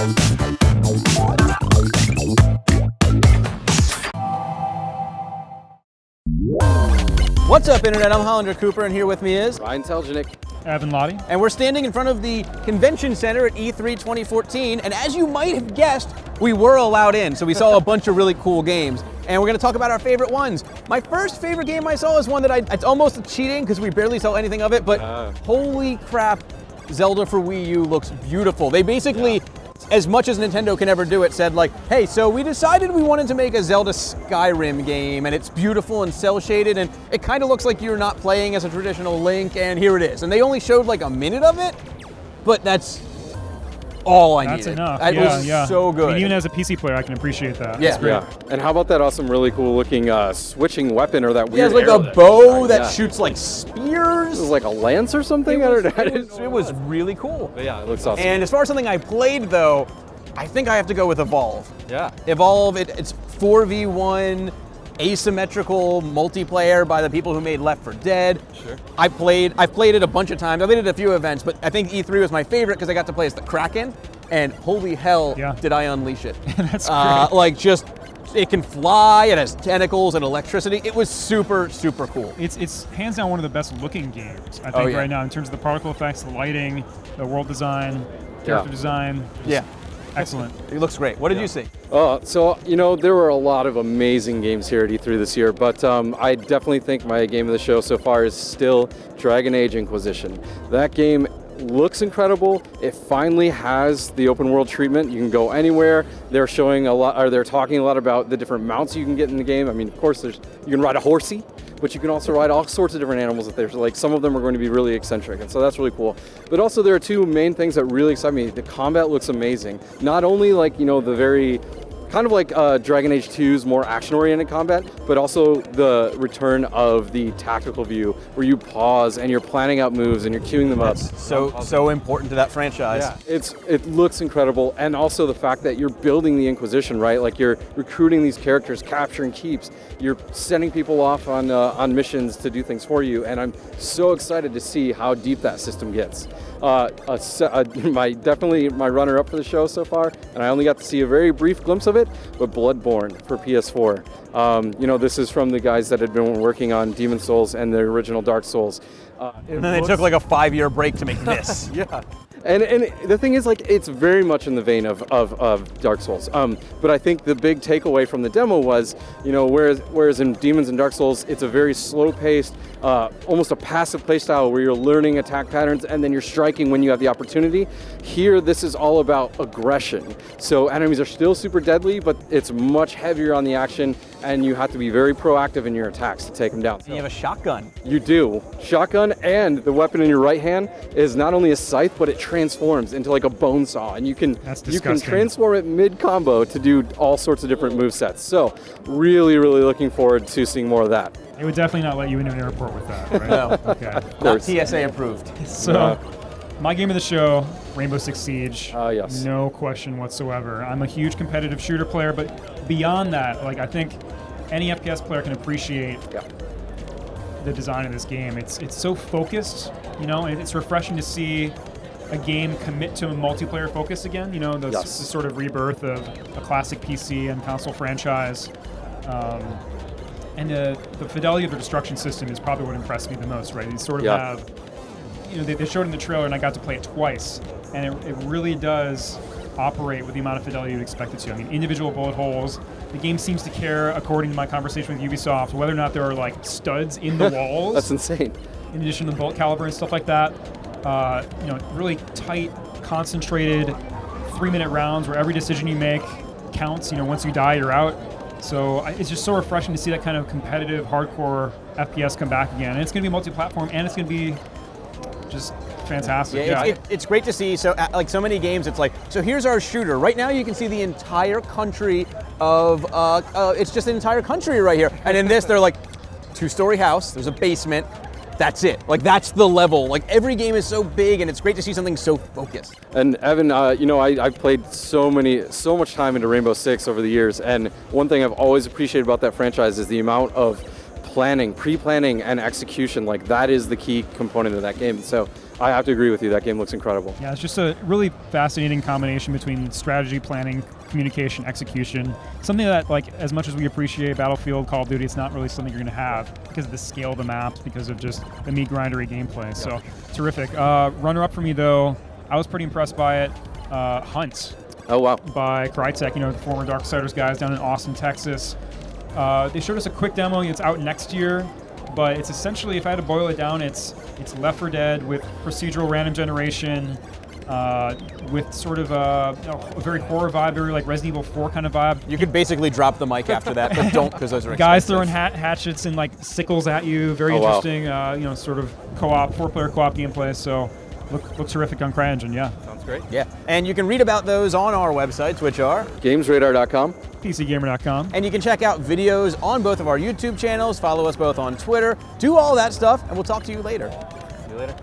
What's up, Internet? I'm Hollander Cooper, and here with me is Ryan Telgenik, Evan Lahti. And we're standing in front of the Convention Center at E3 2014, and as you might have guessed, we were allowed in, so we saw a bunch of really cool games, and we're going to talk about our favorite ones. My first favorite game I saw is one that it's almost cheating because we barely saw anything of it, but holy crap, Zelda for Wii U looks beautiful. They basically, as much as Nintendo can ever do it, said like, hey, so we decided we wanted to make a Zelda Skyrim game, and it's beautiful and cel-shaded, and it kind of looks like you're not playing as a traditional Link, and here it is. And they only showed like a minute of it, but that's all I needed. That's enough. It was so good. I mean, even as a PC player, I can appreciate that. Yeah. Yeah. And how about that awesome, really cool looking switching weapon, or that weird it's like arrow a bow that shoots like spears. It was like a lance or something? It was really cool. But yeah, it looks awesome. And as far as something I played though, I think I have to go with Evolve. Yeah. Evolve, it's 4v1 asymmetrical multiplayer by the people who made Left 4 Dead. Sure. I've played it a bunch of times. I've played it at a few events, but I think E3 was my favorite because I got to play as the Kraken, and holy hell, did I unleash it. That's great. Like just, it can fly, it has tentacles and electricity. It was super, super cool. It's hands down one of the best looking games, I think, right now, in terms of the particle effects, the lighting, the world design, character design. Excellent. It looks great. What did you see? So, you know, there were a lot of amazing games here at E3 this year, but I definitely think my game of the show so far is still Dragon Age Inquisition. That game looks incredible. It finally has the open world treatment. You can go anywhere. They're showing a lot, or they're talking a lot about the different mounts you can get in the game. I mean, of course, you can ride a horsey, but you can also ride all sorts of different animals that there's like some of them are going to be really eccentric, and so that's really cool. But also there are two main things that really excite me. The combat looks amazing. Not only like, you know, the very kind of like Dragon Age 2's more action-oriented combat, but also the return of the tactical view where you pause and you're planning out moves and you're queuing them up. So important to that franchise. Yeah, it looks incredible, and also the fact that you're building the Inquisition, right? Like you're recruiting these characters, capturing keeps, you're sending people off on missions to do things for you, and I'm so excited to see how deep that system gets. Definitely my runner-up for the show so far, and I only got to see a very brief glimpse of it, but Bloodborne for PS4. You know, this is from the guys that had been working on Demon Souls and the original Dark Souls. And then they took like a 5-year break to make this. Yeah. And the thing is, like, it's very much in the vein of Dark Souls. But I think the big takeaway from the demo was, you know, whereas in Demons and Dark Souls, it's a very slow-paced, almost a passive playstyle where you're learning attack patterns and then you're striking when you have the opportunity. Here, this is all about aggression. So enemies are still super deadly, but it's much heavier on the action, and you have to be very proactive in your attacks to take them down. You have a shotgun. You do. Shotgun, and the weapon in your right hand is not only a scythe, but it transforms into like a bone saw, and you can transform it mid-combo to do all sorts of different movesets. So really, really looking forward to seeing more of that. It would definitely not let you into an airport with that, right? No. Okay. Not TSA approved. So, my game of the show, Rainbow Six Siege. Yes. No question whatsoever. I'm a huge competitive shooter player, but beyond that, like, I think any FPS player can appreciate the design of this game. It's so focused, you know, and it's refreshing to see a game commit to a multiplayer focus again, you know, the sort of rebirth of a classic PC and console franchise. And the fidelity of the destruction system is probably what impressed me the most, right? You sort of have, you know, they showed it in the trailer, and I got to play it twice, and it really does operate with the amount of fidelity you'd expect it to. I mean, individual bullet holes. The game seems to care, according to my conversation with Ubisoft, whether or not there are like studs in the walls. That's insane. In addition to the bullet caliber and stuff like that. You know, really tight, concentrated 3-minute rounds where every decision you make counts. You know, once you die, you're out. So it's just so refreshing to see that kind of competitive, hardcore FPS come back again. And it's going to be multi-platform, and it's going to be just fantastic. Yeah, it's great to see. So, like so many games, it's like, so here's our shooter. Right now, you can see the entire country of, it's just an entire country right here. And in this, they're like, 2-story house, there's a basement, that's it. Like, that's the level. Like, every game is so big, and it's great to see something so focused. And Evan, you know, I've played so much time into Rainbow Six over the years, and one thing I've always appreciated about that franchise is the amount of planning, pre-planning, and execution. Like, that is the key component of that game. So I have to agree with you. That game looks incredible. Yeah, it's just a really fascinating combination between strategy, planning, communication, execution. Something that, like, as much as we appreciate Battlefield, Call of Duty, it's not really something you're going to have because of the scale of the maps, because of just the meat grindery gameplay. So, terrific. Runner-up for me, though, I was pretty impressed by it. Hunt. Oh, wow. By Crytek, the former Darksiders guys down in Austin, Texas. They showed us a quick demo. It's out next year. But it's essentially, if I had to boil it down, it's Left 4 Dead with procedural random generation, with sort of a very horror vibe, very like Resident Evil 4 kind of vibe. You could basically drop the mic after that, but don't, because those are guys expensive. throwing hatchets and like sickles at you. Very interesting, sort of co-op, 4-player co-op gameplay. So looks terrific on CryEngine, yeah. Sounds great. Yeah, and you can read about those on our websites, which are GamesRadar.com. PCGamer.com. And you can check out videos on both of our YouTube channels, follow us both on Twitter, do all that stuff, and we'll talk to you later. See you later.